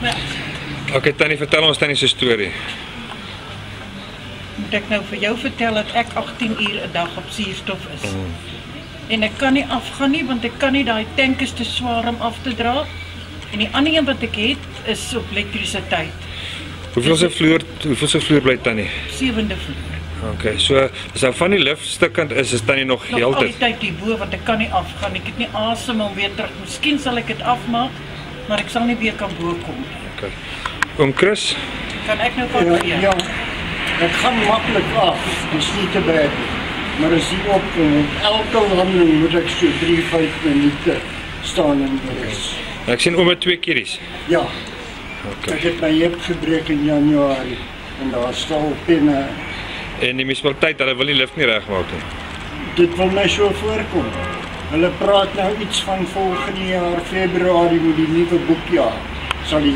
Ja. Okay, Tannie, vertel ons Tannie se storie. Moet ek nou vir jou vertel dat ek 18 uur 'n dag op suurstof is. En ek kan nie afgaan nie, want ek kan nie, daai tank is te swaar om af te dra. En die ander een wat ek het, is op elektrisiteit. Hoeveel se vloer bly Tannie? 7de vloer. Okay, so as hy van die lift stukkend is Tannie nog Nog heeltyd. altyd hierbo, want ek kan nie afgaan. Ek het nie asem om weer terug. Miskien sal ek dit afmaak, maar ek sal nie weer kan bo kom. Okay. Oom Chris, Kan ek nou kan gee? Ja, het gaan makkelijk af, dis niet te bad. Maar as die opkom, op elke wandeling moet ek so 3-5 minute staan en rus. ek sien oom het 2 kieries. Ja, Okay. ek het my heup gebreek in Januarie en daar staan penne. En die munisipaliteit, hulle wil nie lift nie regmaak nie. Dit wil my so voorkom. Hulle praat nou iets van volgende jaar Februarie moet die nuwe boekjaar sal die